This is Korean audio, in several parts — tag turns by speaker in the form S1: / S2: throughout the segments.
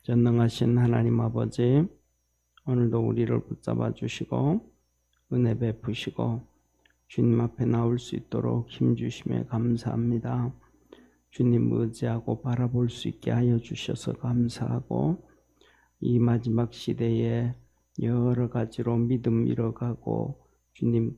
S1: 전능하신 하나님 아버지, 오늘도 우리를 붙잡아 주시고 은혜 베푸시고 주님 앞에 나올 수 있도록 힘주심에 감사합니다. 주님 의지하고 바라볼 수 있게 하여 주셔서 감사하고, 이 마지막 시대에 여러 가지로 믿음 잃어가고 주님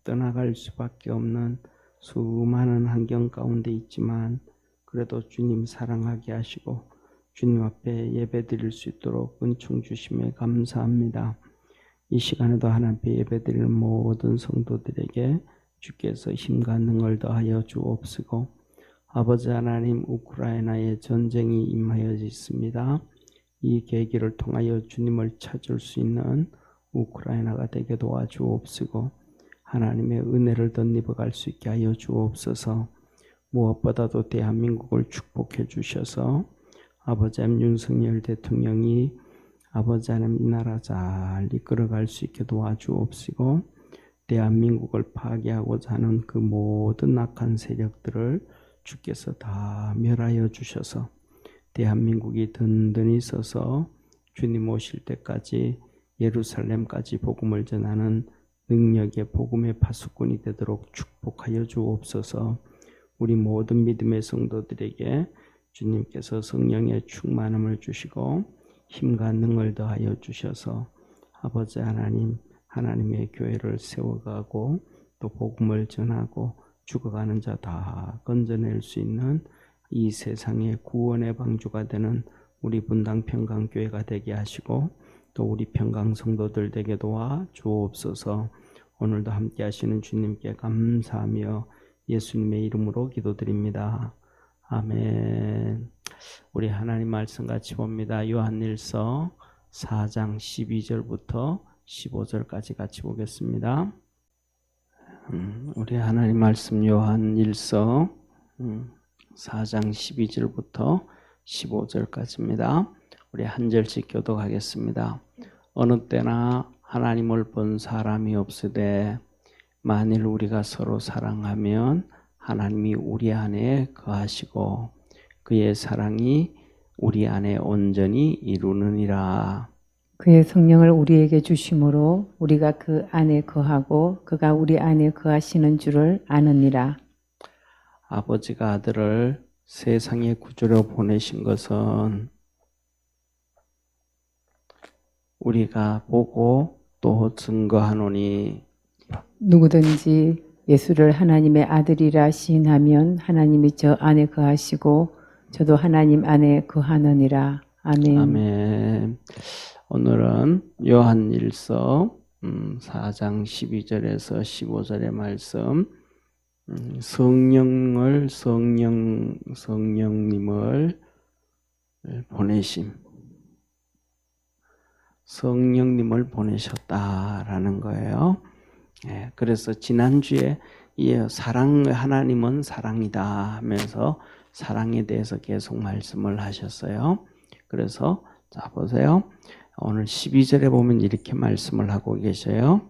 S1: 떠나갈 수밖에 없는 수많은 환경 가운데 있지만, 그래도 주님 사랑하게 하시고 주님 앞에 예배 드릴 수 있도록 은총 주심에 감사합니다. 이 시간에도 하나님 앞에 예배 드리는 모든 성도들에게 주께서 힘과 능을 더하여 주옵시고, 아버지 하나님, 우크라이나에 전쟁이 임하여 있습니다. 이 계기를 통하여 주님을 찾을 수 있는 우크라이나가 되게 도와주옵시고, 하나님의 은혜를 덧입어갈 수 있게 하여 주옵소서. 무엇보다도 대한민국을 축복해 주셔서 아버지 윤석열 대통령이 아버지 하나님 이 나라 잘 이끌어갈 수 있게 도와주옵시고, 대한민국을 파괴하고자 하는 그 모든 악한 세력들을 주께서 다 멸하여 주셔서 대한민국이 든든히 서서 주님 오실 때까지 예루살렘까지 복음을 전하는 능력의 복음의 파수꾼이 되도록 축복하여 주옵소서. 우리 모든 믿음의 성도들에게 주님께서 성령의 충만함을 주시고 힘과 능을 더하여 주셔서 아버지 하나님, 하나님의 교회를 세워가고 또 복음을 전하고 죽어가는 자 다 건져낼 수 있는 이 세상의 구원의 방주가 되는 우리 분당 평강교회가 되게 하시고, 또 우리 평강 성도들 되게 도와 주옵소서. 오늘도 함께 하시는 주님께 감사하며 예수님의 이름으로 기도드립니다. 아멘. 우리 하나님 말씀 같이 봅니다. 요한일서 4장 12절부터 15절까지 같이 보겠습니다. 우리 하나님 말씀 요한일서 4장 12절부터 15절까지입니다. 우리 한 절씩 교독하겠습니다. 어느 때나 하나님을 본 사람이 없으되 만일 우리가 서로 사랑하면 하나님이 우리 안에 거하시고 그의 사랑이 우리 안에 온전히 이루느니라.
S2: 그의 성령을 우리에게 주심으로 우리가 그 안에 거하고 그가 우리 안에 거하시는 줄을 아느니라.
S1: 아버지가 아들을 세상의 구주로 보내신 것은 우리가 보고 또 증거하노니,
S2: 누구든지 예수를 하나님의 아들이라 시인하면 하나님이 저 안에 거하시고 저도 하나님 안에 거하느니라. 아멘.
S1: 아멘. 오늘은 요한일서 4장 12절에서 15절의 말씀, 성령님을 보내심, 성령님을 보내셨다라는 거예요. 그래서 지난주에 하나님은 사랑이다 하면서 사랑에 대해서 계속 말씀을 하셨어요. 그래서 자 보세요. 오늘 12절에 보면 이렇게 말씀을 하고 계셔요.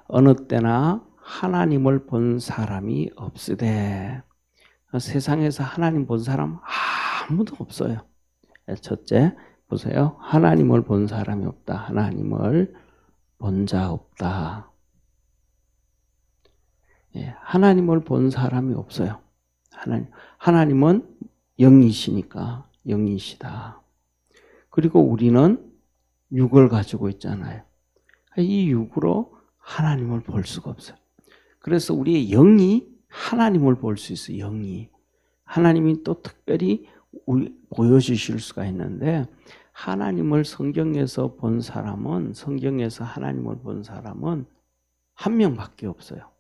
S1: 어느 때나 하나님을 본 사람이 없으되, 세상에서 하나님 본 사람 아무도 없어요. 첫째 보세요. 하나님을 본 사람이 없다. 하나님을 본 자 없다. 하나님을 본 사람이 없어요. 하나님은 영이시니까 영이시다. 그리고 우리는 육을 가지고 있잖아요. 이 육으로 하나님을 볼 수가 없어요. 그래서 우리의 영이 하나님을 볼 수 있어요. 영이. 하나님이 또 특별히 보여주실 수가 있는데, 하나님을 성경에서 본 사람은, 성경에서 하나님을 본 사람은 한 명밖에 없어요.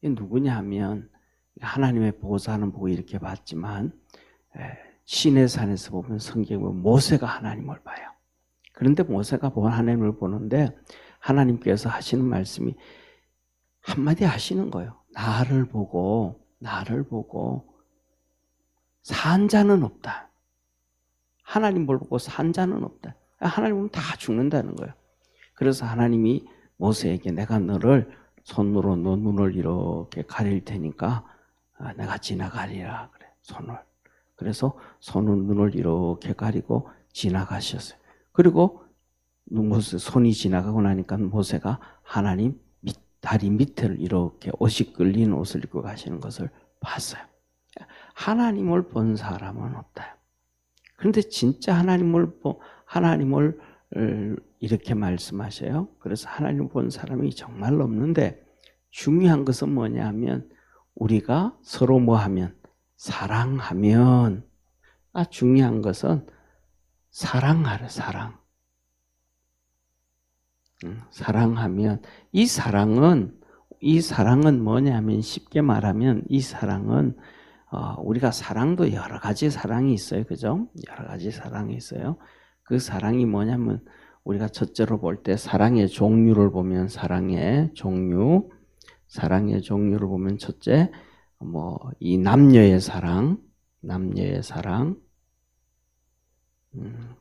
S1: 이게 누구냐 하면, 하나님의 보좌는 보고 이렇게 봤지만 시내 산에서 보면 성경에 보면 모세가 하나님을 봐요. 그런데 모세가 하나님을 보는데 하나님께서 하시는 말씀이 한마디 하시는 거예요. 나를 보고 산 자는 없다. 하나님을 보고 산 자는 없다. 하나님은 다 죽는다는 거예요. 그래서 하나님이 모세에게 내가 너를 손으로 너 눈을 이렇게 가릴 테니까 내가 지나가리라 그래. 손을. 그래서 손으로 눈을 이렇게 가리고 지나가셨어요. 그리고 손이 지나가고 나니까 모세가 하나님 다리 밑을 이렇게 옷이 끌린 옷을 입고 가시는 것을 봤어요. 하나님을 본 사람은 없다. 그런데 진짜 하나님을 이렇게 말씀하셔요. 그래서 하나님을 본 사람이 정말 없는데 중요한 것은 뭐냐 하면 우리가 서로 뭐 하면 사랑하면 중요한 것은 사랑하래 사랑. 사랑하면 이 사랑은 뭐냐면 쉽게 말하면 이 사랑은 우리가 사랑도 여러 가지 사랑이 있어요. 그죠? 여러 가지 사랑이 있어요. 그 사랑이 뭐냐면 우리가 첫째로 볼 때 사랑의 종류를 보면 사랑의 종류를 보면 첫째 이 남녀의 사랑.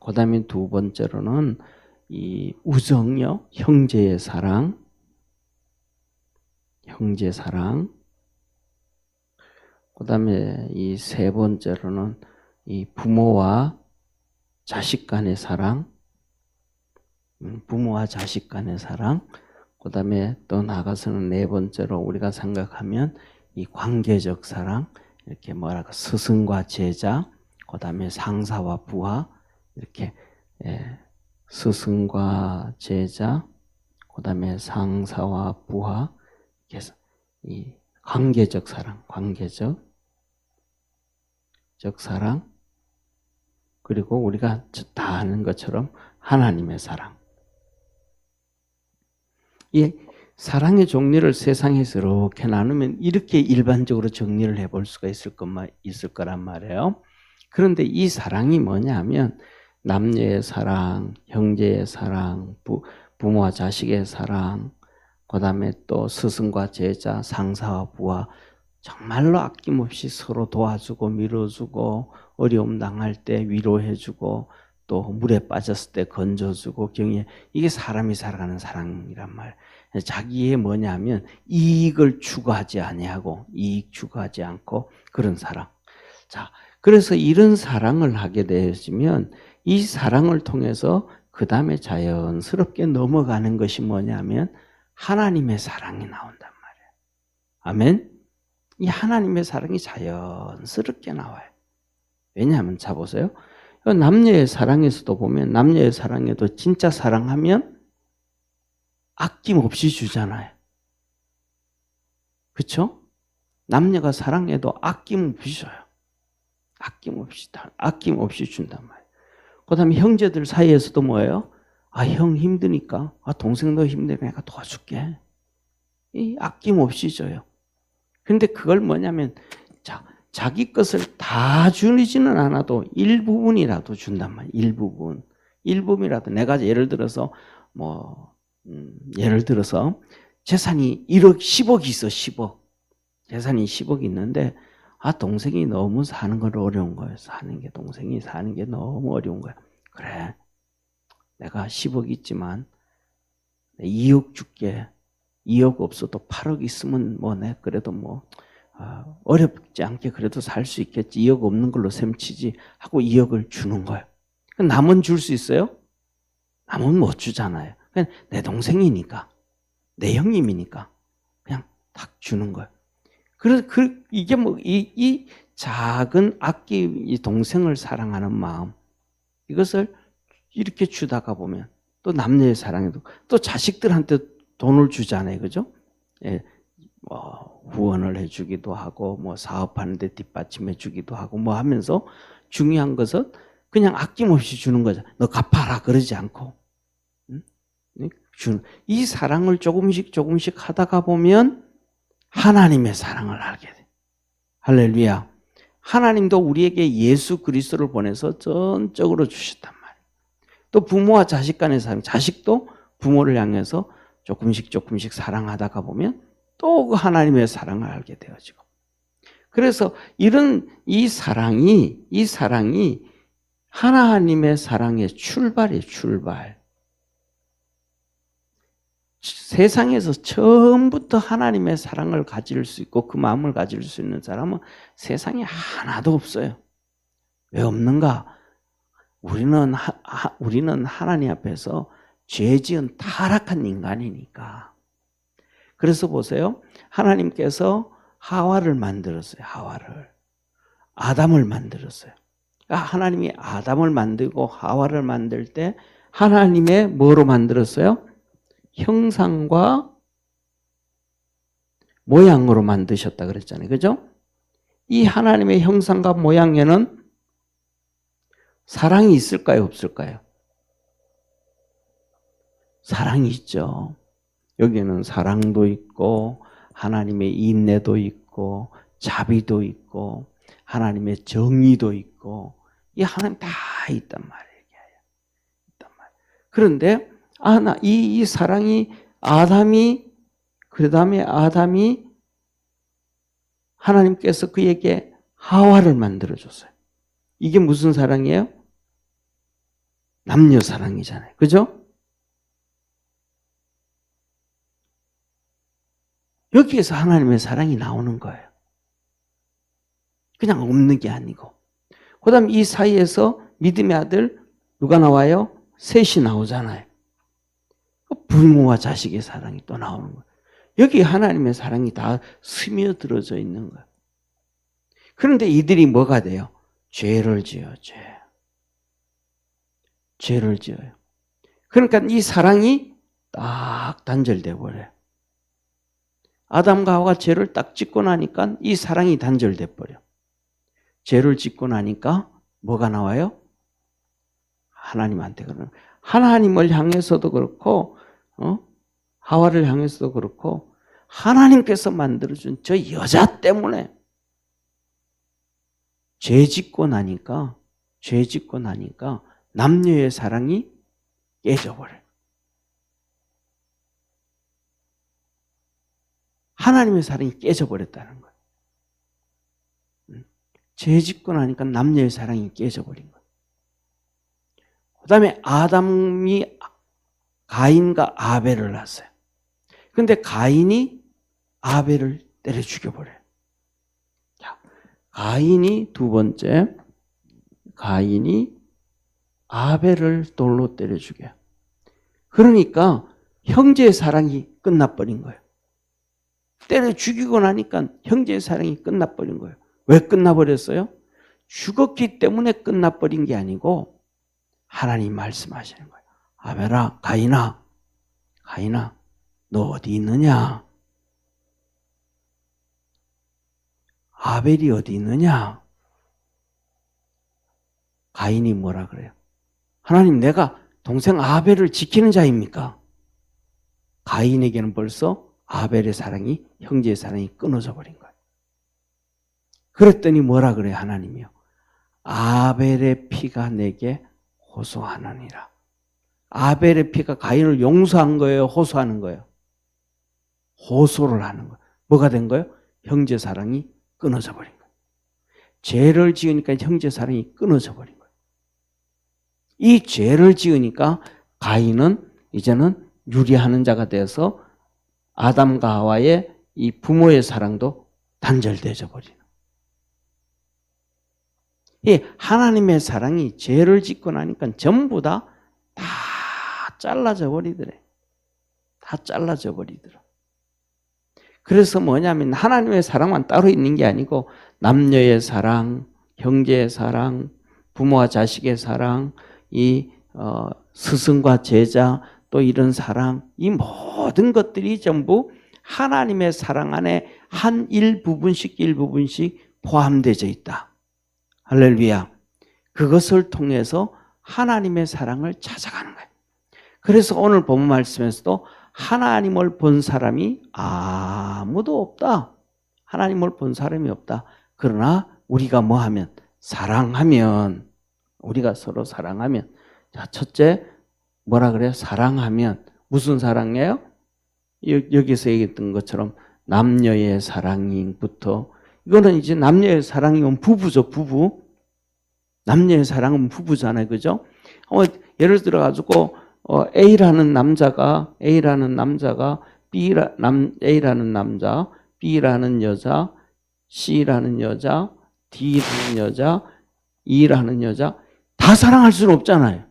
S1: 그다음에 두 번째로는 이 우정요, 형제 사랑. 그다음에 이 세 번째로는 이 부모와 자식 간의 사랑. 그다음에 또 나가서는 네 번째로 우리가 생각하면 이 관계적 사랑. 이렇게 스승과 제자, 그다음에 상사와 부하, 이렇게 스승과 제자, 그다음에 상사와 부하, 이렇게 이 관계적 사랑, 그리고 우리가 다 아는 것처럼 하나님의 사랑. 이 사랑의 종류를 세상에서 이렇게 나누면 이렇게 일반적으로 정리를 해볼 수가 있을 거란 말이에요. 그런데 이 사랑이 뭐냐 하면 남녀의 사랑, 형제의 사랑, 부모와 자식의 사랑, 그 다음에 또 스승과 제자, 상사와 부하, 정말로 아낌없이 서로 도와주고 밀어주고 어려움 당할 때 위로해주고 또 물에 빠졌을 때 건져주고 경외. 이게 사람이 살아가는 사랑이란 말. 자기의 뭐냐면 이익을 추구하지 아니하고 이익 추구하지 않고 그런 사랑. 자, 그래서 이런 사랑을 하게 되어지면 이 사랑을 통해서 그 다음에 자연스럽게 넘어가는 것이 뭐냐면 하나님의 사랑이 나온단 말이에요. 아멘. 이 하나님의 사랑이 자연스럽게 나와요. 왜냐하면 자 보세요. 남녀의 사랑에서도 보면 남녀의 사랑에도 진짜 사랑하면 아낌없이 주잖아요. 그렇죠? 남녀가 사랑해도 아낌없이 줘요. 아낌없이 준단 말이에요. 그 다음에 형제들 사이에서도 뭐예요? 형 힘드니까, 동생도 힘드니까 내가 도와줄게. 아낌없이 줘요. 근데 그걸 뭐냐면, 자기 것을 다 주지는 않아도 일부분이라도 준단 말이에요. 일부분이라도. 내가 예를 들어서, 재산이 10억이 있어, 10억. 재산이 10억이 있는데, 동생이 너무 사는 건 어려운 거예요. 동생이 사는 게 너무 어려운 거야. 그래. 내가 10억 있지만 2억 줄게. 2억 없어도 8억 있으면 내 그래도 어렵지 않게 그래도 살 수 있겠지. 2억 없는 걸로 셈치지 하고 2억을 주는 거예요. 남은 줄 수 있어요? 남은 못 주잖아요. 그냥 내 동생이니까, 내 형님이니까 그냥 딱 주는 거예요. 그래서 이게 이 작은 이 동생을 사랑하는 마음, 이것을 이렇게 주다가 보면 또 남녀의 사랑에도 또 자식들한테 돈을 주잖아요. 그죠? 후원을 해주기도 하고 사업하는데 뒷받침해 주기도 하고 하면서 중요한 것은 그냥 아낌없이 주는 거죠. 너 갚아라 그러지 않고 이 사랑을 조금씩 하다가 보면 하나님의 사랑을 알게 돼. 할렐루야. 하나님도 우리에게 예수 그리스도를 보내서 전적으로 주셨단 말이에요. 또 부모와 자식 간의 사랑, 자식도 부모를 향해서 조금씩 사랑하다가 보면 또 그 하나님의 사랑을 알게 되어지고. 그래서 이 사랑이 하나님의 사랑의 출발이에요, 출발. 세상에서 처음부터 하나님의 사랑을 가질 수 있고 그 마음을 가질 수 있는 사람은 세상에 하나도 없어요. 왜 없는가? 우리는 하나님 앞에서 죄지은 타락한 인간이니까. 그래서 보세요. 하나님께서 하와를 만들었어요. 하와를. 아담을 만들었어요. 그러니까 하나님이 아담을 만들고 하와를 만들 때 하나님의 뭐로 만들었어요? 형상과 모양으로 만드셨다 그랬잖아요. 그죠? 이 하나님의 형상과 모양에는 사랑이 있을까요? 없을까요? 사랑이 있죠. 여기에는 사랑도 있고 하나님의 인내도 있고 자비도 있고 하나님의 정의도 있고 이 하나님 다 있단 말이에요. 있단 말이에요. 그런데 이 사랑이 그 다음에 아담이 하나님께서 그에게 하와를 만들어줬어요. 이게 무슨 사랑이에요? 남녀 사랑이잖아요. 그죠? 여기에서 하나님의 사랑이 나오는 거예요. 그냥 없는 게 아니고. 그 다음 이 사이에서 믿음의 아들 누가 나와요? 셋이 나오잖아요. 부모와 자식의 사랑이 또 나오는 거예요. 여기 하나님의 사랑이 다 스며들어져 있는 거예요. 그런데 이들이 뭐가 돼요? 죄를 지어요. 죄를 지어요. 그러니까 이 사랑이 딱 단절돼 버려요. 아담과 하와가 죄를 딱 짓고 나니까 이 사랑이 단절돼 버려. 죄를 짓고 나니까 뭐가 나와요? 하나님한테 그러는 하나님을 향해서도 그렇고 하와를 향해서도 그렇고 하나님께서 만들어준 저 여자 때문에 죄 짓고 나니까 남녀의 사랑이 깨져버려요. 하나님의 사랑이 깨져버렸다는 거예요. 죄 짓고 나니까 남녀의 사랑이 깨져버린 거예요. 그 다음에 아담이 가인과 아벨을 낳았어요. 그런데 가인이 아벨을 때려 죽여버려요. 자, 가인이 두 번째, 가인이 아벨을 돌로 때려 죽여요. 그러니까 형제의 사랑이 끝나버린 거예요. 때려 죽이고 나니까 형제의 사랑이 끝나버린 거예요. 왜 끝나버렸어요? 죽었기 때문에 끝나버린 게 아니고 하나님 말씀하시는 거예요. 아벨아, 가인아, 너 어디 있느냐? 아벨이 어디 있느냐? 가인이 뭐라 그래요? 하나님, 내가 동생 아벨을 지키는 자입니까? 가인에게는 벌써 아벨의 사랑이, 형제의 사랑이 끊어져 버린 거예요. 그랬더니 뭐라 그래요, 하나님이요? 아벨의 피가 내게 호소하느니라. 아벨의 피가 가인을 용서한 거예요, 호소하는 거예요? 호소를 하는 거예요. 뭐가 된 거예요? 형제 사랑이 끊어져 버린 거예요. 죄를 지으니까 형제 사랑이 끊어져 버린 거예요. 이 죄를 지으니까 가인은 이제는 유리하는 자가 돼서 아담과 하와의 이 부모의 사랑도 단절되어 버리는. 이 하나님의 사랑이 죄를 짓고 나니까 전부 다 잘라져 버리더래. 다 잘라져 버리더라. 그래서 뭐냐면 하나님의 사랑만 따로 있는 게 아니고 남녀의 사랑, 형제의 사랑, 부모와 자식의 사랑, 이 스승과 제자, 또 이런 사랑, 이 모든 것들이 전부 하나님의 사랑 안에 한 일부분씩 포함되어 있다. 할렐루야. 그것을 통해서 하나님의 사랑을 찾아가는 거예요. 그래서 오늘 본문 말씀에서도 하나님을 본 사람이 아무도 없다. 하나님을 본 사람이 없다. 그러나 우리가 뭐 하면? 사랑하면, 우리가 서로 사랑하면. 자, 첫째, 뭐라 그래요? 사랑하면. 무슨 사랑이에요? 여기서 얘기했던 것처럼 남녀의 사랑부터, 이거는 이제 남녀의 사랑이면 부부죠, 부부. 남녀의 사랑은 부부잖아요, 그죠? 예를 들어가지고, A라는 남자가 A라는 남자, B라는 여자, C라는 여자, D라는 여자, E라는 여자 다 사랑할 수는 없잖아요.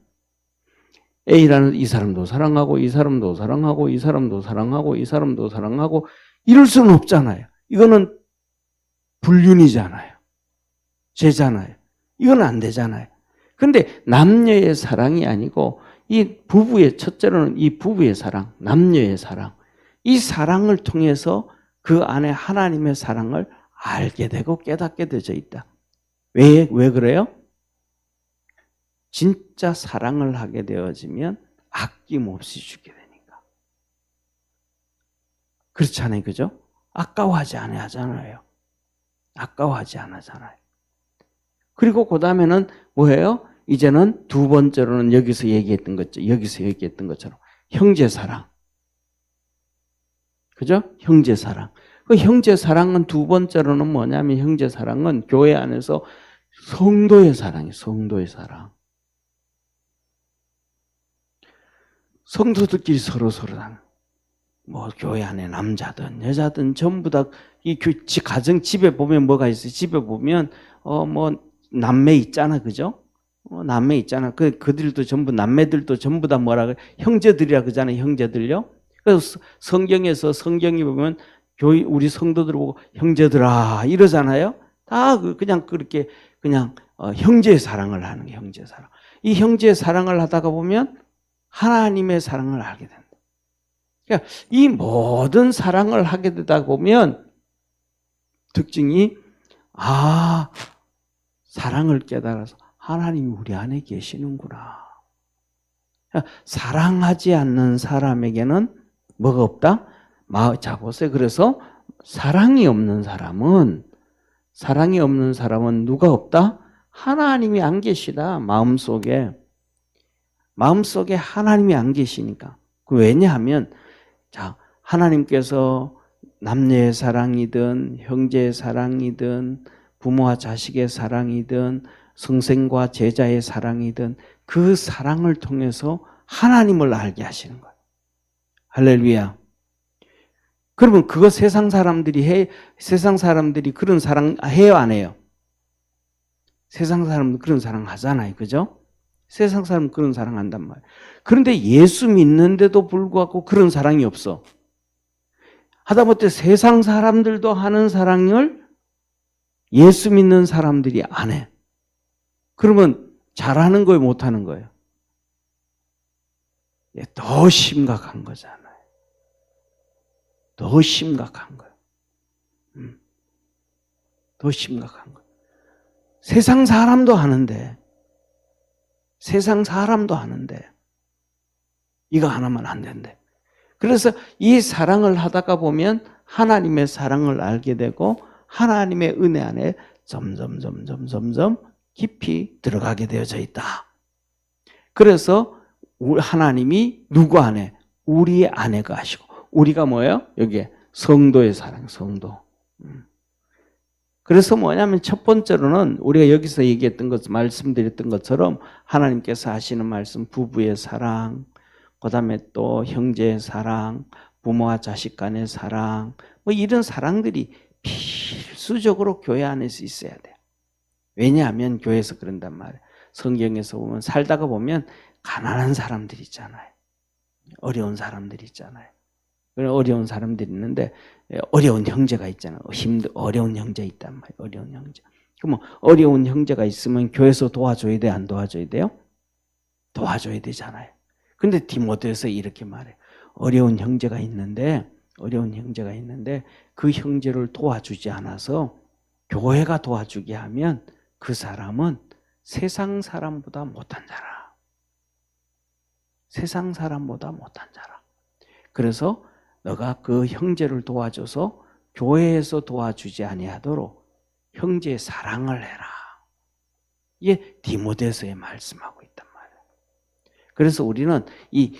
S1: A라는 이 사람도 사랑하고 이 사람도 사랑하고 이 사람도 사랑하고 이 사람도 사랑하고 이럴 수는 없잖아요. 이거는 불륜이잖아요. 죄잖아요. 이건 안 되잖아요. 근데 남녀의 사랑이 아니고 이 부부의 첫째로는 이 부부의 사랑, 남녀의 사랑. 이 사랑을 통해서 그 안에 하나님의 사랑을 알게 되고 깨닫게 되어 있다. 왜 그래요? 진짜 사랑을 하게 되어지면 아낌없이 주게 되니까. 그렇잖아요. 그죠? 아까워하지 않아요. 아까워하지 않아잖아요. 그리고 그 다음에는 뭐예요? 이제는 두 번째로는 여기서 얘기했던 것처럼 형제 사랑. 그죠? 형제 사랑. 그 형제 사랑은 두 번째로는 뭐냐면 형제 사랑은 교회 안에서 성도의 사랑이에요. 성도의 사랑. 성도들끼리 서로 뭐 교회 안에 남자든 여자든 전부 다 이 가정 집에 보면 뭐가 있어요? 집에 보면 뭐 남매 있잖아, 그죠? 남매 있잖아. 그들도 전부 남매들도 전부 다 뭐라 그래? 형제들이라 그러잖아요, 형제들요. 그래서 성경이 보면 우리 성도들 보고 형제들아 이러잖아요. 다 그냥 그렇게 그냥 형제의 사랑을 하는 게 형제 사랑. 이 형제의 사랑을 하다가 보면 하나님의 사랑을 알게 된다. 그러니까 이 모든 사랑을 하게 되다 보면 특징이 사랑을 깨달아서 하나님이 우리 안에 계시는구나. 그러니까 사랑하지 않는 사람에게는 뭐가 없다? 자 보세요. 그래서 사랑이 없는 사람은 누가 없다? 하나님이 안 계시다. 마음속에 하나님이 안 계시니까. 왜냐하면 자, 하나님께서 남녀의 사랑이든 형제의 사랑이든 부모와 자식의 사랑이든 성생과 제자의 사랑이든 그 사랑을 통해서 하나님을 알게 하시는 거예요. 할렐루야. 그러면 그거 세상 사람들이 그런 사랑 해요, 안 해요? 세상 사람들 그런 사랑 하잖아요. 그죠? 세상 사람은 그런 사랑 한단 말이에요. 그런데 예수 믿는데도 불구하고 그런 사랑이 없어. 하다못해 세상 사람들도 하는 사랑을 예수 믿는 사람들이 안 해. 그러면 잘하는 거예요, 못하는 거예요? 더 심각한 거잖아요. 더 심각한 거예요. 더 심각한 거예요. 세상 사람도 하는데 이거 하나만 안 된대. 그래서 이 사랑을 하다가 보면 하나님의 사랑을 알게 되고 하나님의 은혜 안에 점점 깊이 들어가게 되어져 있다. 그래서 하나님이 누구 안에? 우리 안에 거하시고 우리가 뭐예요? 여기에 성도의 사랑, 성도. 그래서 뭐냐면 첫 번째로는 우리가 여기서 얘기했던 것, 말씀드렸던 것처럼 하나님께서 하시는 말씀, 부부의 사랑, 그 다음에 또 형제의 사랑, 부모와 자식 간의 사랑, 뭐 이런 사랑들이 필수적으로 교회 안에서 있어야 돼요. 왜냐하면 교회에서 그런단 말이에요. 성경에서 보면 살다가 보면 가난한 사람들이 있잖아요. 어려운 사람들이 있잖아요. 어려운 사람들이 있는데 어려운 형제가 있잖아요. 어려운 형제 있단 말이에요. 어려운 형제. 그럼 어려운 형제가 있으면 교회에서 도와줘야 돼, 안 도와줘야 돼요? 도와줘야 되잖아요. 근데 디모데후서 이렇게 말해요. 어려운 형제가 있는데 그 형제를 도와주지 않아서 교회가 도와주게 하면 그 사람은 세상 사람보다 못한 자라. 세상 사람보다 못한 자라. 그래서 너가 그 형제를 도와줘서 교회에서 도와주지 아니하도록 형제의 사랑을 해라. 이게 디모데서에 말씀하고 있단 말이에요. 그래서 우리는 이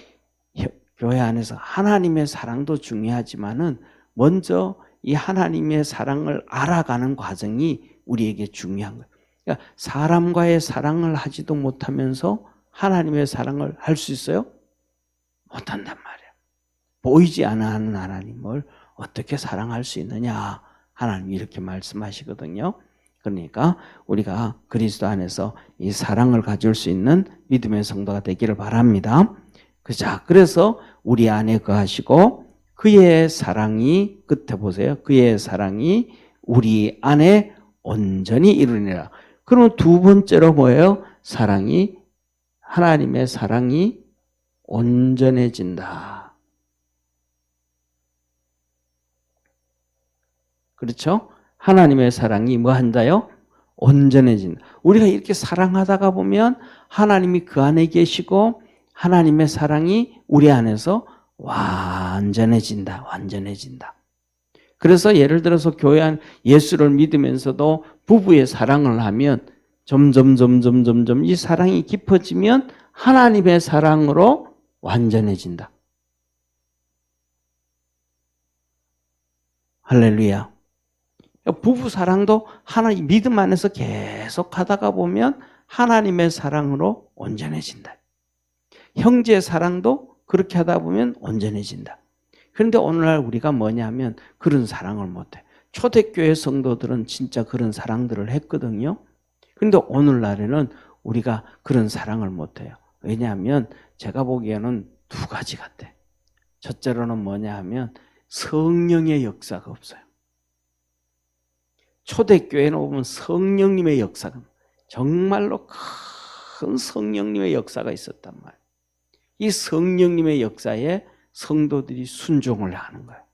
S1: 교회 안에서 하나님의 사랑도 중요하지만은 먼저 이 하나님의 사랑을 알아가는 과정이 우리에게 중요한 거예요. 그러니까 사람과의 사랑을 하지도 못하면서 하나님의 사랑을 할 수 있어요? 못한단 말이에요. 보이지 않는 하나님을 어떻게 사랑할 수 있느냐? 하나님이 이렇게 말씀하시거든요. 그러니까 우리가 그리스도 안에서 이 사랑을 가질 수 있는 믿음의 성도가 되기를 바랍니다. 그래서 우리 안에 거하시고 그의 사랑이, 끝에 보세요. 그의 사랑이 우리 안에 온전히 이루니라. 그럼 두 번째로 뭐예요? 하나님의 사랑이 온전해진다. 그렇죠? 하나님의 사랑이 뭐 한다요? 온전해진다. 우리가 이렇게 사랑하다가 보면 하나님이 그 안에 계시고 하나님의 사랑이 우리 안에서 완전해진다. 그래서 예를 들어서 교회 안 예수를 믿으면서도 부부의 사랑을 하면 점점 이 사랑이 깊어지면 하나님의 사랑으로 완전해진다. 할렐루야. 부부 사랑도 하나님 믿음 안에서 계속 하다가 보면 하나님의 사랑으로 온전해진다. 형제 사랑도 그렇게 하다 보면 온전해진다. 그런데 오늘날 우리가 뭐냐면 그런 사랑을 못해. 초대교회 성도들은 진짜 그런 사랑들을 했거든요. 그런데 오늘날에는 우리가 그런 사랑을 못해요. 왜냐하면 제가 보기에는 두 가지 같아. 첫째로는 뭐냐 하면 성령의 역사가 없어요. 초대교회는 보면 성령님의 역사가, 정말로 큰 성령님의 역사가 있었단 말이에요. 이 성령님의 역사에 성도들이 순종을 하는 거예요.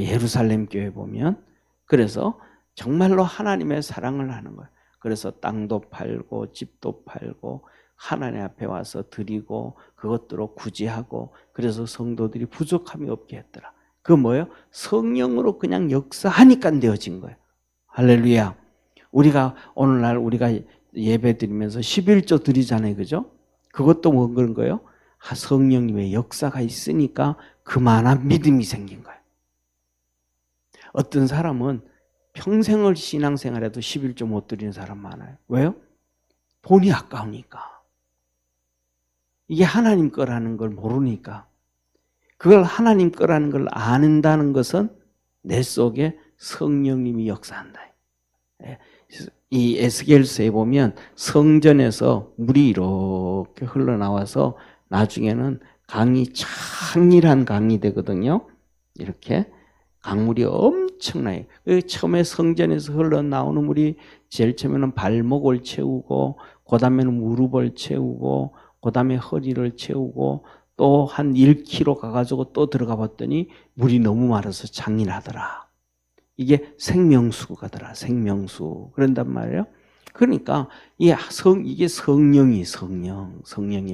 S1: 예루살렘 교회 보면 그래서 정말로 하나님의 사랑을 하는 거예요. 그래서 땅도 팔고 집도 팔고 하나님 앞에 와서 드리고 그것들로 구제하고 그래서 성도들이 부족함이 없게 했더라. 그 뭐예요? 성령으로 그냥 역사하니까 되어진 거예요. 할렐루야. 우리가 오늘날 우리가 예배 드리면서 11조 드리잖아요. 그죠? 그것도 뭐 그런 거예요? 성령님의 역사가 있으니까 그만한 믿음이 생긴 거예요. 어떤 사람은 평생을 신앙생활해도 11조 못 드리는 사람 많아요. 왜요? 돈이 아까우니까. 이게 하나님 거라는 걸 모르니까. 그걸 하나님 거라는 걸 아는다는 것은 내 속에 성령님이 역사한다. 이 에스겔서에 보면 성전에서 물이 이렇게 흘러나와서 나중에는 강이 창일한 강이 되거든요. 이렇게 강물이 엄청나요. 처음에 성전에서 흘러나오는 물이 제일 처음에는 발목을 채우고 그 다음에는 무릎을 채우고 그 다음에 허리를 채우고 또 한 1km 가가지고 또 들어가 봤더니 물이 너무 마르서 창일하더라. 이게 생명수가더라. 생명수. 그런단 말이에요. 그러니까 이게 성령의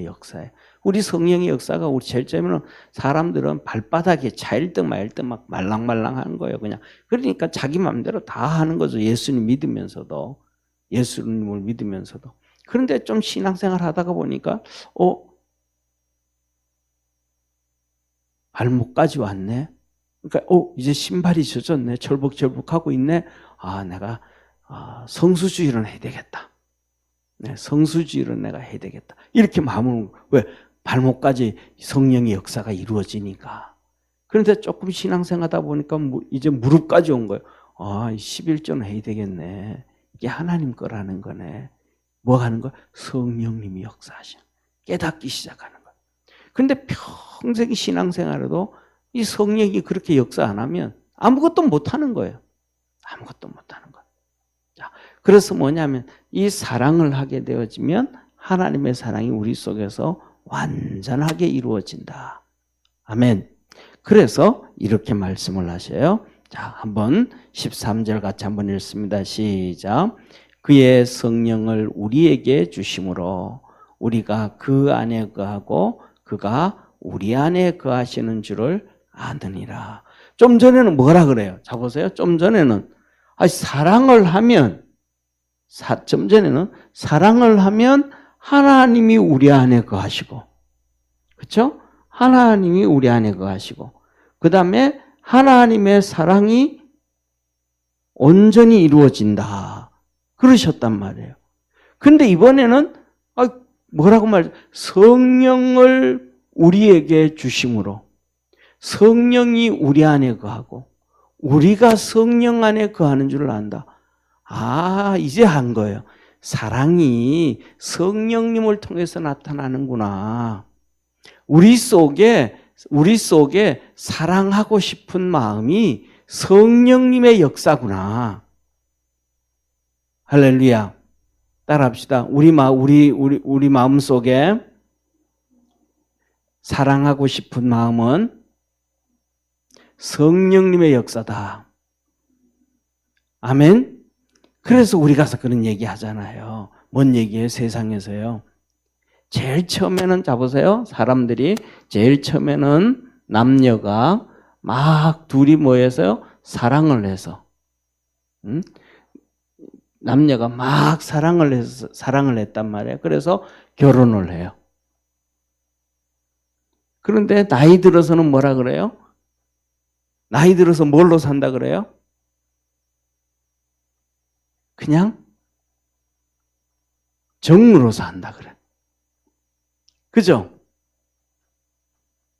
S1: 역사예요. 우리 성령의 역사가 우리 제일 처음에는 사람들은 발바닥에 차일 듯 말 듯 막 말랑말랑 하는 거예요. 그냥. 그러니까 자기 마음대로 다 하는 거죠. 예수님을 믿으면서도. 그런데 좀 신앙생활 하다가 보니까 발목까지 왔네. 그러니까 이제 신발이 젖었네. 철벅철벅하고 있네. 내가 성수주의를 해야 되겠다. 네, 성수주의를 내가 해야 되겠다. 이렇게 마음을 왜 발목까지 성령의 역사가 이루어지니까. 그런데 조금 신앙생활하다 보니까 이제 무릎까지 온 거예요. 11조는 해야 되겠네. 이게 하나님 거라는 거네. 뭐 하는 거야? 성령님이 역사하시는. 깨닫기 시작하는 거예요. 그런데 평생 신앙생활에도 이 성령이 그렇게 역사 안 하면 아무것도 못 하는 거예요. 아무것도 못 하는 거예요. 자, 그래서 뭐냐면 이 사랑을 하게 되어지면 하나님의 사랑이 우리 속에서 완전하게 이루어진다. 아멘. 그래서 이렇게 말씀을 하셔요. 자, 한번 13절 같이 한번 읽습니다. 시작. 그의 성령을 우리에게 주심으로 우리가 그 안에 거하고 그가 우리 안에 거하시는 줄을 아느니라. 좀 전에는 뭐라 그래요? 자, 보세요. 좀 전에는 사랑을 하면 하나님이 우리 안에 거하시고, 그렇죠? 하나님이 우리 안에 거하시고, 그 다음에 하나님의 사랑이 온전히 이루어진다. 그러셨단 말이에요. 근데 이번에는 뭐라고 말해요? 성령을 우리에게 주심으로 성령이 우리 안에 거하고 우리가 성령 안에 거하는 줄을 안다. 이제 한 거예요. 사랑이 성령님을 통해서 나타나는구나. 우리 속에 사랑하고 싶은 마음이 성령님의 역사구나. 할렐루야. 따라합시다. 우리 마음 속에 사랑하고 싶은 마음은 성령님의 역사다. 아멘. 그래서 우리 가서 그런 얘기 하잖아요. 뭔 얘기예요? 세상에서요. 제일 처음에는 자보세요. 사람들이 제일 처음에는 남녀가 막 둘이 모여서 사랑을 해서, 남녀가 막 사랑을 했단 말이에요. 그래서 결혼을 해요. 그런데 나이 들어서는 뭐라 그래요? 나이 들어서 뭘로 산다 그래요? 그냥 정으로 산다 그래. 그죠?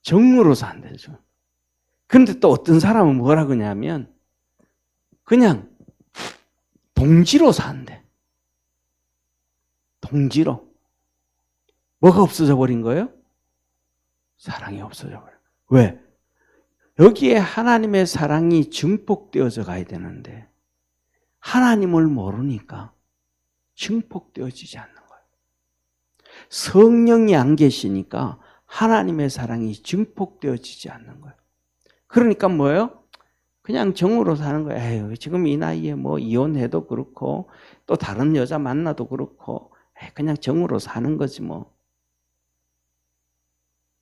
S1: 정으로 산대죠. 그런데 또 어떤 사람은 뭐라 그러냐면 그냥 동지로 산대. 동지로. 뭐가 없어져 버린 거예요? 사랑이 없어져 버려요. 왜? 여기에 하나님의 사랑이 증폭되어져 가야 되는데 하나님을 모르니까 증폭되어지지 않는 거예요. 성령이 안 계시니까 하나님의 사랑이 증폭되어지지 않는 거예요. 그러니까 뭐예요? 그냥 정으로 사는 거예요. 에휴, 지금 이 나이에 뭐 이혼해도 그렇고 또 다른 여자 만나도 그렇고 그냥 정으로 사는 거지 뭐.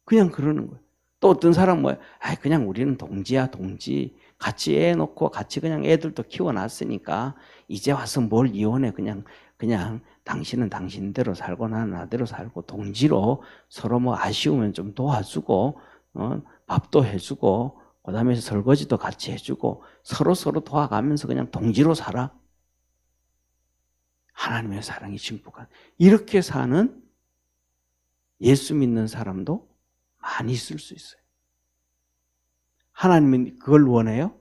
S1: 그냥 그러는 거예요. 또 어떤 사람은 뭐예요? 그냥 우리는 동지야 동지. 같이 애 놓고 같이 그냥 애들도 키워놨으니까 이제 와서 뭘 이혼해. 그냥 당신은 당신대로 살고 나는 나대로 살고 동지로 서로 뭐 아쉬우면 좀 도와주고 밥도 해주고 그다음에 설거지도 같이 해주고 서로 도와가면서 그냥 동지로 살아. 하나님의 사랑이 증폭한 이렇게 사는 예수 믿는 사람도 많이 있을 수 있어요. 하나님은 그걸 원해요?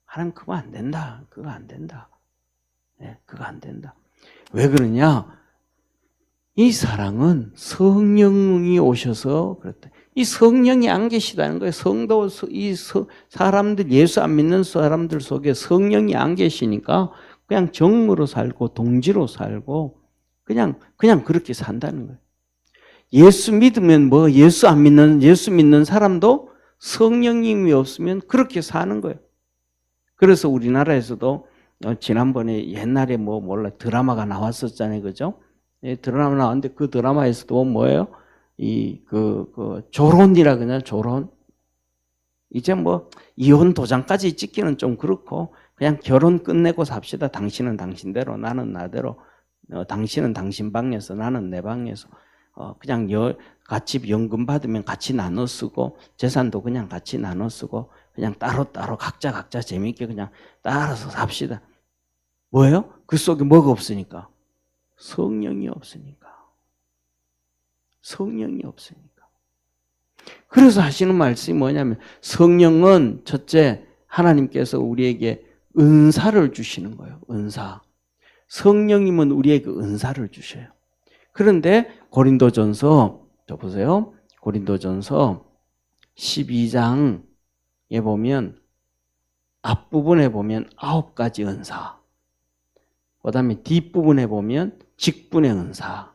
S1: 하나님 그거 안 된다. 그거 안 된다. 네, 그거 안 된다. 왜 그러냐? 이 사랑은 성령이 오셔서 그렇다. 이 성령이 안 계시다는 거예요. 성도, 사람들, 예수 안 믿는 사람들 속에 성령이 안 계시니까 그냥 정으로 살고 동지로 살고 그냥 그렇게 산다는 거예요. 예수 믿으면 뭐 예수 믿는 사람도 성령님이 없으면 그렇게 사는 거예요. 그래서 우리나라에서도 지난번에 옛날에 뭐 몰라 드라마가 나왔었잖아요. 그죠? 드라마 나왔는데 그 드라마에서도 뭐예요? 그 조론이라 그냥 조론. 이제 뭐 이혼 도장까지 찍기는 좀 그렇고 그냥 결혼 끝내고 삽시다. 당신은 당신대로 나는 나대로 당신은 당신 방에서 나는 내 방에서 그냥 같이 연금 받으면 같이 나눠 쓰고 재산도 그냥 같이 나눠 쓰고 그냥 따로 각자 재밌게 그냥 따라서 삽시다. 뭐예요? 그 속에 뭐가 없으니까? 성령이 없으니까. 성령이 없으니까. 그래서 하시는 말씀이 뭐냐면 성령은 첫째 하나님께서 우리에게 은사를 주시는 거예요. 은사. 성령님은 우리에게 은사를 주셔요. 그런데 고린도전서 보세요. 고린도전서 12장에 보면 앞부분에 보면 9가지 은사. 그 다음에 뒷부분에 보면 직분의 은사.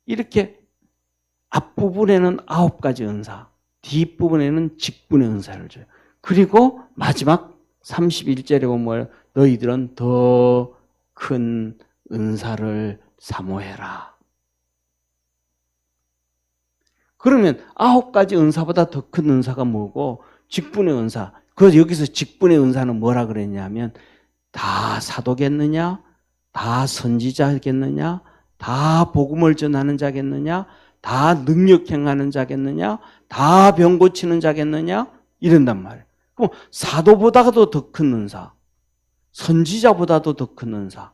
S1: 이렇게 앞부분에는 9가지 은사, 뒷부분에는 직분의 은사를 줘요. 그리고 마지막 31절에 보면 너희들은 더 큰 은사를 사모해라. 그러면 9가지 은사보다 더 큰 은사가 뭐고 직분의 은사. 그래서 여기서 직분의 은사는 뭐라 그랬냐면 다 사도겠느냐? 다 선지자겠느냐? 다 복음을 전하는 자겠느냐? 다 능력 행하는 자겠느냐? 다 병 고치는 자겠느냐? 이런단 말이에요. 그럼 사도보다도 더 큰 은사, 선지자보다도 더 큰 은사,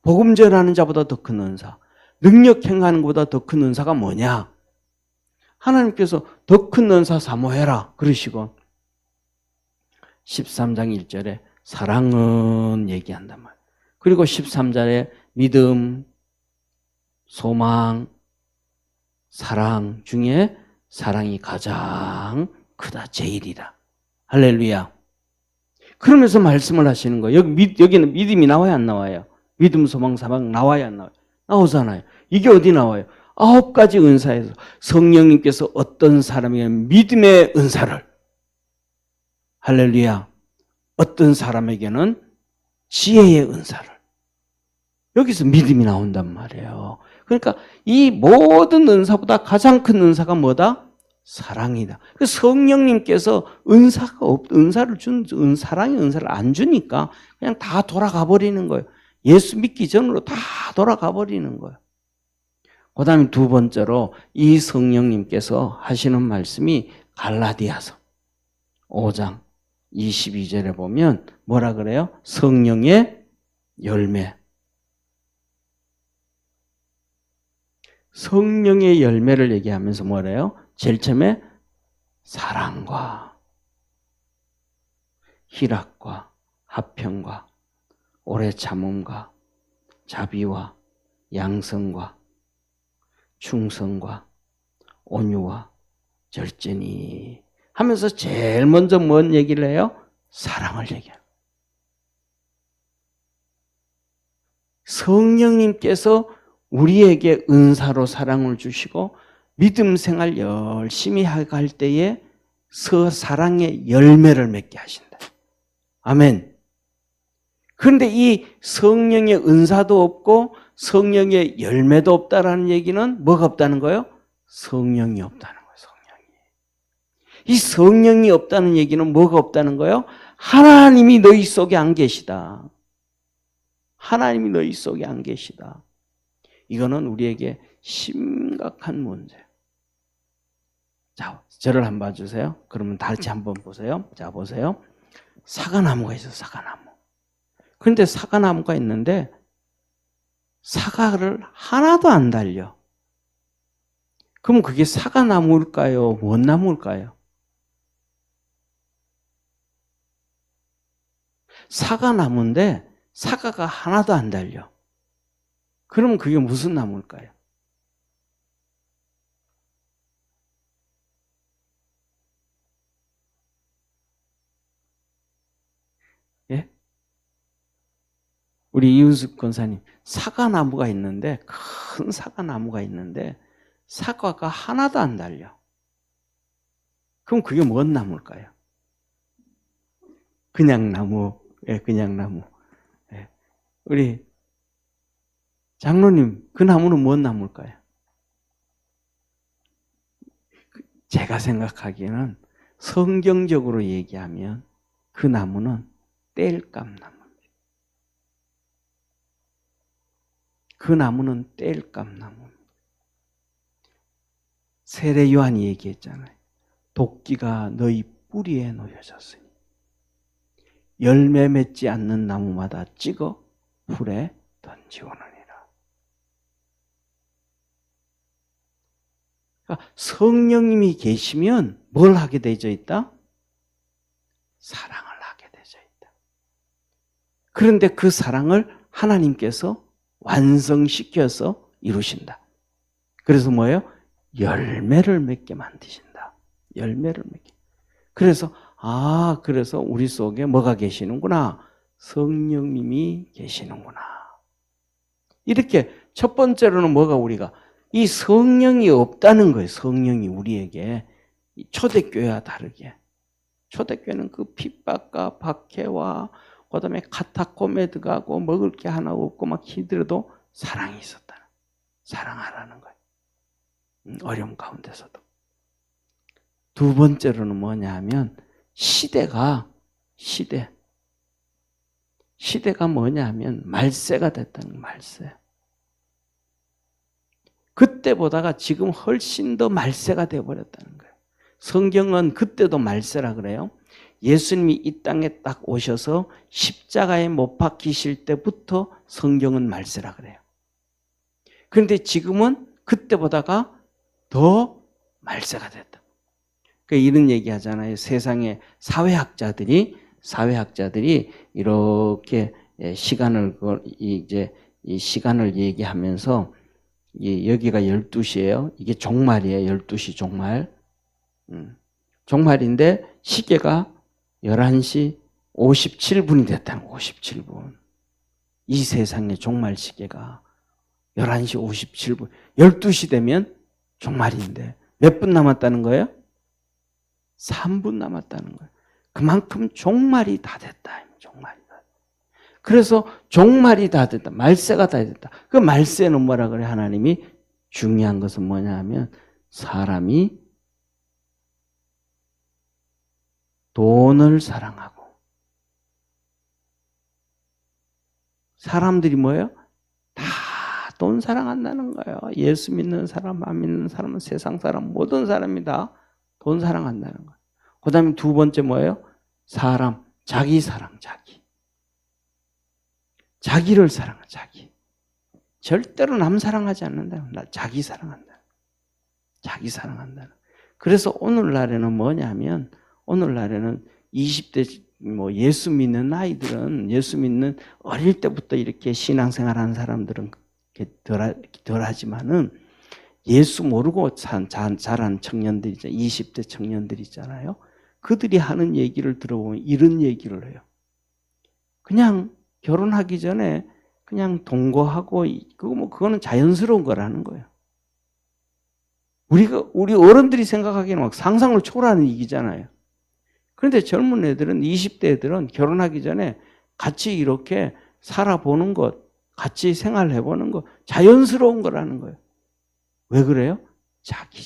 S1: 복음 전하는 자보다 더 큰 은사, 능력 행하는 것보다 더 큰 은사가 뭐냐? 하나님께서 더 큰 은사 사모해라 그러시고 13장 1절에 사랑은 얘기한단 말이에요. 그리고 13절에 믿음, 소망, 사랑 중에 사랑이 가장 크다. 제일이다. 할렐루야. 그러면서 말씀을 하시는 거예요. 여기는 믿음이 나와요, 안 나와요? 믿음, 소망, 사랑 나와요, 안 나와요? 나오잖아요. 이게 어디 나와요? 9가지 은사에서 성령님께서 어떤 사람에게 믿음의 은사를, 할렐루야, 어떤 사람에게는 지혜의 은사를, 여기서 믿음이 나온단 말이에요. 그러니까 이 모든 은사보다 가장 큰 은사가 뭐다? 사랑이다. 그 성령님께서 은사를 사랑의 은사를 안 주니까 그냥 다 돌아가 버리는 거예요. 예수 믿기 전으로 다 돌아가 버리는 거예요. 그 다음에 두 번째로 이 성령님께서 하시는 말씀이 갈라디아서 5장 22절에 보면 뭐라 그래요? 성령의 열매. 성령의 열매를 얘기하면서 뭐래요? 제일 처음에 사랑과 희락과 화평과 오래 참음과 자비와 양성과 충성과 온유와 절제니 하면서 제일 먼저 뭔 얘기를 해요? 사랑을 얘기해요. 성령님께서 우리에게 은사로 사랑을 주시고 믿음 생활 열심히 할 때에 사랑의 열매를 맺게 하신다. 아멘. 그런데 이 성령의 은사도 없고 성령의 열매도 없다라는 얘기는 뭐가 없다는 거예요? 성령이 없다는 거예요. 성령이. 이 성령이 없다는 얘기는 뭐가 없다는 거예요? 하나님이 너희 속에 안 계시다. 하나님이 너희 속에 안 계시다. 이거는 우리에게 심각한 문제. 자, 저를 한번 봐주세요. 그러면 다시 한번 보세요. 자, 보세요. 사과나무가 있어요. 사과나무. 그런데 사과나무가 있는데 사과를 하나도 안 달려. 그럼 그게 사과나무일까요? 뭔 나무일까요? 사과나무인데 사과가 하나도 안 달려. 그러면 그게 무슨 나무일까요? 예? 우리 이우숙 권사님, 사과나무가 있는데, 큰 사과나무가 있는데, 사과가 하나도 안 달려. 그럼 그게 뭔 나무일까요? 그냥 나무. 예, 그냥 나무. 예. 우리 장로님, 그 나무는 뭔 나무일까요? 제가 생각하기에는 성경적으로 얘기하면 그 나무는 땔감 나무입니다. 그 나무는 땔감 나무입니다. 세례 요한이 얘기했잖아요. 도끼가 너희 뿌리에 놓여졌으니 열매 맺지 않는 나무마다 찍어 불에 던지오느니라. 그러니까 성령님이 계시면 뭘 하게 되어 있다? 사랑을 하게 되어 있다. 그런데 그 사랑을 하나님께서 완성시켜서 이루신다. 그래서 뭐예요? 열매를 맺게 만드신다. 열매를 맺게. 그래서 그래서 우리 속에 뭐가 계시는구나? 성령님이 계시는구나. 이렇게 첫 번째로는 뭐가 우리가 이 성령이 없다는 거예요. 성령이 우리에게 초대교회와 다르게. 초대교회는 그 핍박과 박해와 그다음에 카타콤에 들어가고 먹을 게 하나 없고 막 힘들어도 사랑이 있었다. 사랑하라는 거예요. 어려움 가운데서도. 두 번째로는 뭐냐 하면 시대가 뭐냐 하면 말세가 됐다는 거예요. 말세. 그때보다가 지금 훨씬 더 말세가 되어버렸다는 거예요. 성경은 그때도 말세라 그래요. 예수님이 이 땅에 딱 오셔서 십자가에 못 박히실 때부터 성경은 말세라 그래요. 그런데 지금은 그때보다가 더 말세가 됐다. 그러니까 이런 얘기 하잖아요. 세상의 사회학자들이 사회학자들이 이렇게 시간을 이제 이 시간을 얘기하면서 여기가 12시예요. 이게 종말이에요. 12시 종말. 종말인데 시계가 11시 57분이 됐다는 57분. 이 세상의 종말 시계가 11시 57분. 12시 되면 종말인데 몇 분 남았다는 거예요? 3분 남았다는 거예요. 그만큼 종말이 다 됐다. 종말이 다 됐다. 그래서 종말이 다 됐다. 말세가 다 됐다. 그 말세는 뭐라 그래? 하나님이 중요한 것은 뭐냐 하면 사람이 돈을 사랑하고 사람들이 뭐예요? 다 돈 사랑한다는 거예요. 예수 믿는 사람, 안 믿는 사람은 세상 사람, 모든 사람이 다 돈 사랑한다는 거예요. 그 다음에 두 번째 뭐예요? 사람, 자기 사랑, 자기. 자기를 사랑하, 자기. 절대로 남 사랑하지 않는다. 나 자기 사랑한다. 자기 사랑한다. 그래서 오늘날에는 뭐냐면, 오늘날에는 20대 예수 믿는 아이들은, 예수 믿는 어릴 때부터 이렇게 신앙생활하는 사람들은 덜 하지만은 예수 모르고 자란 청년들, 20대 청년들 있잖아요. 그들이 하는 얘기를 들어보면 이런 얘기를 해요. 그냥 결혼하기 전에 그냥 동거하고, 그거는 자연스러운 거라는 거예요. 우리 어른들이 생각하기에는 막 상상을 초월하는 얘기잖아요. 그런데 젊은 애들은, 20대 애들은 결혼하기 전에 같이 이렇게 살아보는 것, 같이 생활해보는 것, 자연스러운 거라는 거예요. 왜 그래요? 자기.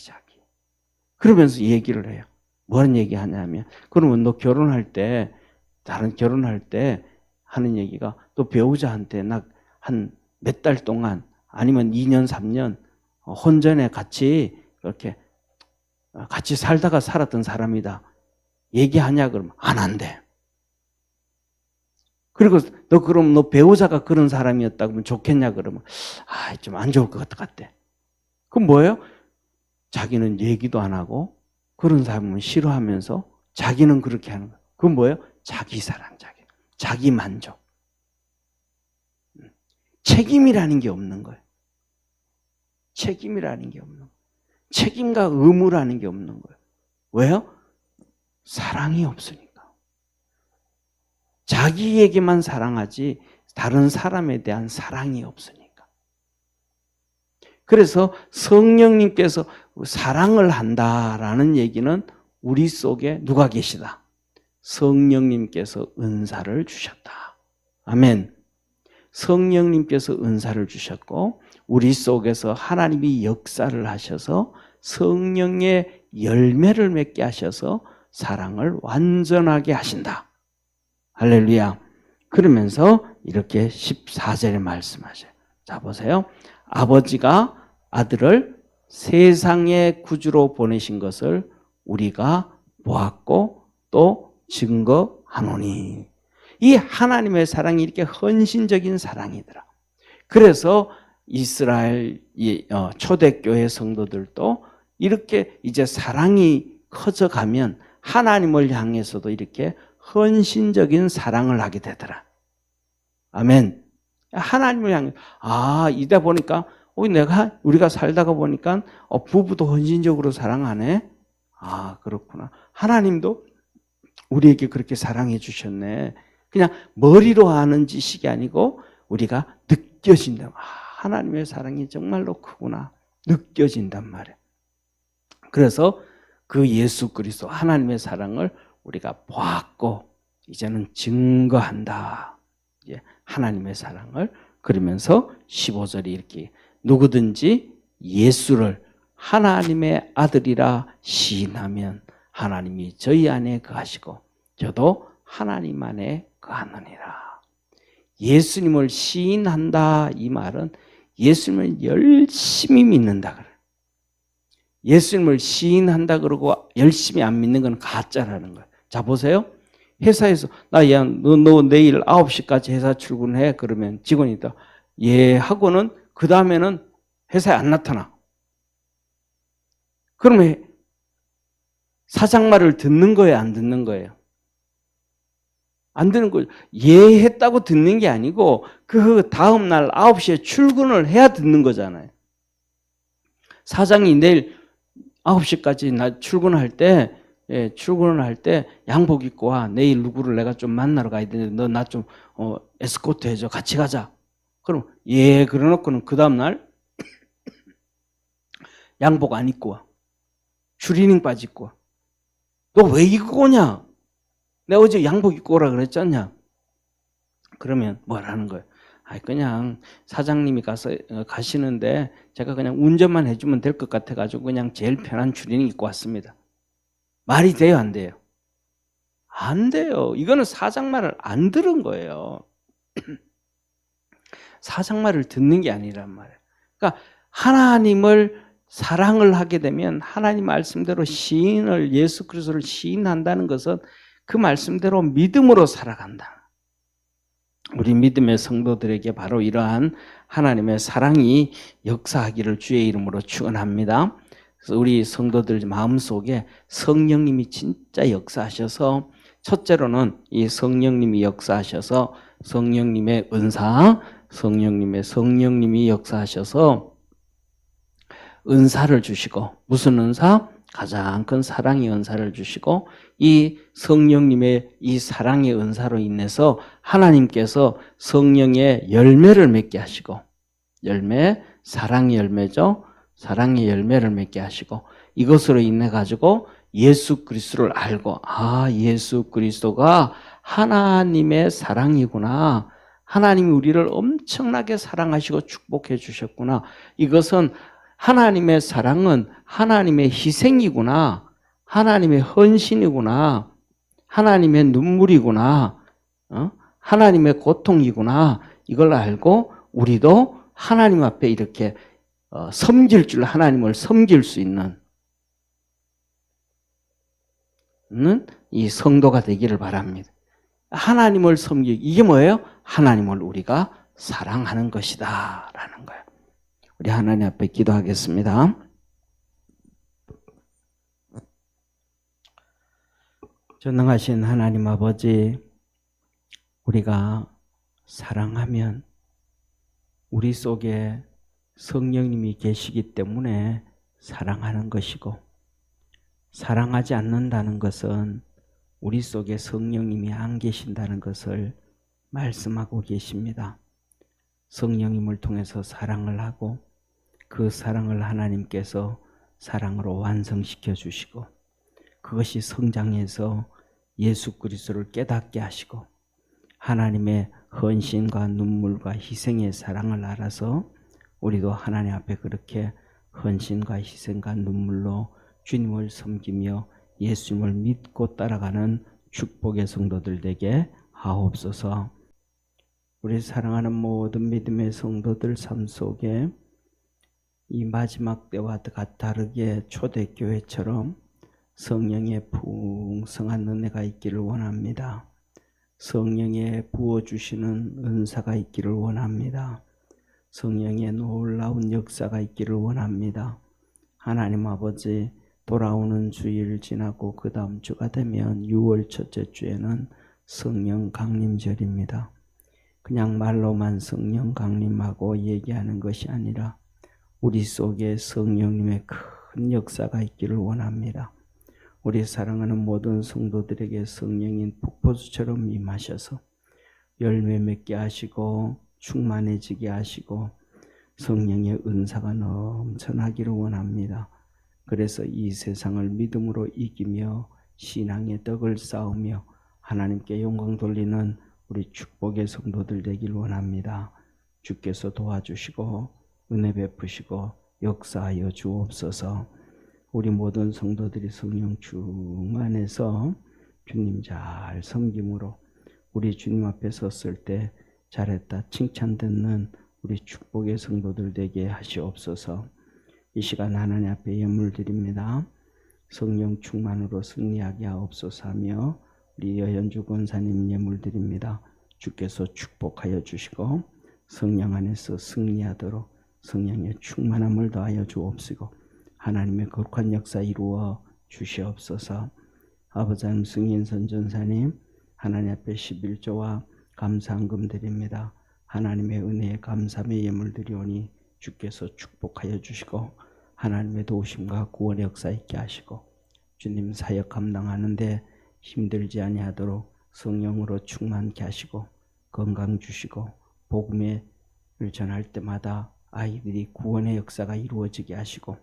S1: 그러면서 얘기를 해요. 뭐는 얘기 하냐면, 그러면 너 결혼할 때, 다른 결혼할 때 하는 얘기가, 또 배우자한테 나 한 몇 달 동안, 아니면 2년, 3년, 혼전에 같이 이렇게 같이 살다가 살았던 사람이다. 얘기하냐? 그러면 안 한대. 그리고 그럼 너 배우자가 그런 사람이었다 그러면 좋겠냐? 그러면 좀 안 좋을 것 같대. 그럼 뭐예요? 자기는 얘기도 안 하고 그런 사람은 싫어하면서 자기는 그렇게 하는 거예요. 그건 뭐예요? 자기 사랑, 자기 만족. 책임이라는 게 없는 거예요. 책임이라는 게 없는 거예요. 책임과 의무라는 게 없는 거예요. 왜요? 사랑이 없으니까. 자기에게만 사랑하지 다른 사람에 대한 사랑이 없으니까. 그래서 성령님께서 사랑을 한다라는 얘기는 우리 속에 누가 계시다? 성령님께서 은사를 주셨다. 아멘. 성령님께서 은사를 주셨고 우리 속에서 하나님이 역사를 하셔서 성령의 열매를 맺게 하셔서 사랑을 완전하게 하신다. 할렐루야. 그러면서 이렇게 14절에 말씀하셔요. 자, 보세요. 아버지가 아들을 세상의 구주로 보내신 것을 우리가 보았고 또 증거하노니. 이 하나님의 사랑이 이렇게 헌신적인 사랑이더라. 그래서 이스라엘 초대교회 성도들도 이렇게 이제 사랑이 커져가면 하나님을 향해서도 이렇게 헌신적인 사랑을 하게 되더라. 아멘. 하나님을 향해 이다 보니까 우리가 살다가 보니까 부부도 헌신적으로 사랑하네. 그렇구나. 하나님도 우리에게 그렇게 사랑해 주셨네. 그냥 머리로 아는 지식이 아니고 우리가 느껴진다. 하나님의 사랑이 정말로 크구나. 느껴진단 말이에요. 그래서 그 예수 그리스도 하나님의 사랑을 우리가 보았고 이제는 증거한다. 이제 하나님의 사랑을. 그러면서 15절이 이렇게 누구든지 예수를 하나님의 아들이라 시인하면 하나님이 저희 안에 거하시고 저도 하나님 안에 거하느니라. 예수님을 시인한다 이 말은 예수님을 열심히 믿는다 그래. 예수님을 시인한다 그러고 열심히 안 믿는 건 가짜라는 거예요. 자, 보세요. 회사에서 너 내일 9시까지 회사 출근해. 그러면 직원이 있다. 예 하고는 그 다음에는 회사에 안 나타나. 그러면 사장 말을 듣는 거예요, 안 듣는 거예요? 안 되는 거죠. 예했다고 듣는 게 아니고 그 다음 날 9시에 출근을 해야 듣는 거잖아요. 사장이 내일 9시까지 나 출근할 때 양복 입고 와. 내일 누구를 내가 좀 만나러 가야 되는데 너 나 좀 에스코트 해줘. 같이 가자. 그럼 예 그러놓고는 그 다음날 양복 안 입고 와. 추리닝 바지 입고 와. 너 왜 입고 오냐? 내가 어제 양복 입고 오라 그랬지 않냐? 그러면 뭐라는 거예요? 아이 그냥 사장님이 가시는데 제가 그냥 운전만 해주면 될 것 같아가지고 그냥 제일 편한 추리닝 입고 왔습니다. 말이 돼요, 안 돼요? 안 돼요. 이거는 사장 말을 안 들은 거예요. 사장 말을 듣는 게 아니란 말이에요. 그러니까 하나님을 사랑을 하게 되면 하나님 말씀대로 시인을 예수 그리스도를 시인한다는 것은 그 말씀대로 믿음으로 살아간다. 우리 믿음의 성도들에게 바로 이러한 하나님의 사랑이 역사하기를 주의 이름으로 축원합니다. 그래서 우리 성도들 마음속에 성령님이 진짜 역사하셔서 첫째로는 이 성령님이 역사하셔서 성령님의 은사, 성령님이 역사하셔서 은사를 주시고 무슨 은사? 가장 큰 사랑의 은사를 주시고 이 성령님의 이 사랑의 은사로 인해서 하나님께서 성령의 열매를 맺게 하시고 사랑의 열매죠. 사랑의 열매를 맺게 하시고 이것으로 인해 가지고 예수 그리스도를 알고 예수 그리스도가 하나님의 사랑이구나. 하나님이 우리를 엄청나게 사랑하시고 축복해 주셨구나. 이것은 하나님의 사랑은 하나님의 희생이구나. 하나님의 헌신이구나. 하나님의 눈물이구나. 하나님의 고통이구나. 이걸 알고 우리도 하나님 앞에 이렇게 하나님을 섬길 수 있는 이 성도가 되기를 바랍니다. 하나님을 섬기기, 이게 뭐예요? 하나님을 우리가 사랑하는 것이다 라는 거예요. 우리 하나님 앞에 기도하겠습니다. 전능하신 하나님 아버지, 우리가 사랑하면 우리 속에 성령님이 계시기 때문에 사랑하는 것이고, 사랑하지 않는다는 것은 우리 속에 성령님이 안 계신다는 것을 말씀하고 계십니다. 성령님을 통해서 사랑을 하고 그 사랑을 하나님께서 사랑으로 완성시켜 주시고 그것이 성장해서 예수 그리스도를 깨닫게 하시고 하나님의 헌신과 눈물과 희생의 사랑을 알아서 우리도 하나님 앞에 그렇게 헌신과 희생과 눈물로 주님을 섬기며 예수님을 믿고 따라가는 축복의 성도들 되게 하옵소서. 우리 사랑하는 모든 믿음의 성도들 삶 속에 이 마지막 때와 다르게 초대교회처럼 성령의 풍성한 은혜가 있기를 원합니다. 성령의 부어주시는 은사가 있기를 원합니다. 성령의 놀라운 역사가 있기를 원합니다. 하나님 아버지, 돌아오는 주일 지나고 그 다음 주가 되면 6월 첫째 주에는 성령 강림절입니다. 그냥 말로만 성령 강림하고 얘기하는 것이 아니라 우리 속에 성령님의 큰 역사가 있기를 원합니다. 우리 사랑하는 모든 성도들에게 성령인 폭포수처럼 임하셔서 열매 맺게 하시고 충만해지게 하시고 성령의 은사가 넘쳐나기를 원합니다. 그래서 이 세상을 믿음으로 이기며 신앙의 덕을 쌓으며 하나님께 영광 돌리는 우리 축복의 성도들 되길 원합니다. 주께서 도와주시고 은혜 베푸시고 역사하여 주옵소서. 우리 모든 성도들이 성령 충만해서 주님 잘 섬김으로 우리 주님 앞에 섰을 때 잘했다 칭찬 듣는 우리 축복의 성도들 되게 하시옵소서. 이 시간 하나님 앞에 예물 드립니다. 성령 충만으로 승리하게 하옵소서 하며 우리 여현주 권사님 예물 드립니다. 주께서 축복하여 주시고 성령 안에서 승리하도록 성령의 충만함을 더하여 주옵시고 하나님의 거룩한 역사 이루어 주시옵소서. 아버지 하나님, 승인 선전사님, 하나님 앞에 11조와 감사한금 드립니다. 하나님의 은혜에 감사의 예물 드리오니 주께서 축복하여 주시고 하나님의 도우심과 구원의 역사 있게 하시고 주님 사역 감당하는데 힘들지 아니하도록 성령으로 충만케 하시고 건강 주시고 복음을 전할 때마다 아이들이 구원의 역사가 이루어지게 하시고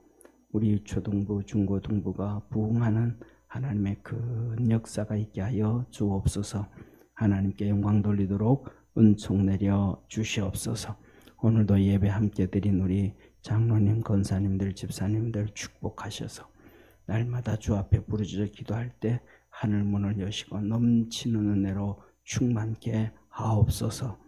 S1: 우리 초등부 중고등부가 부흥하는 하나님의 큰 역사가 있게 하여 주옵소서. 하나님께 영광 돌리도록 은총 내려 주시옵소서. 오늘도 예배 함께 드린 우리 장로님, 권사님들, 집사님들 축복하셔서 날마다 주 앞에 부르짖어 기도할 때 하늘문을 여시고 넘치는 은혜로 충만케 하옵소서.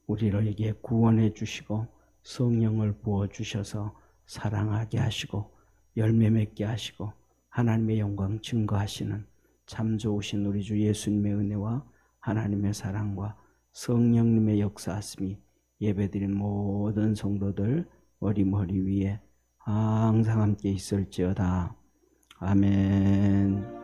S1: 우리에게 구원해 주시고 성령을 부어 주셔서 사랑하게 하시고 열매 맺게 하시고 하나님의 영광 증거하시는 참 좋으신 우리 주 예수님의 은혜와 하나님의 사랑과 성령님의 역사하심이 예배드린 모든 성도들 머리 위에 항상 함께 있을지어다. 아멘.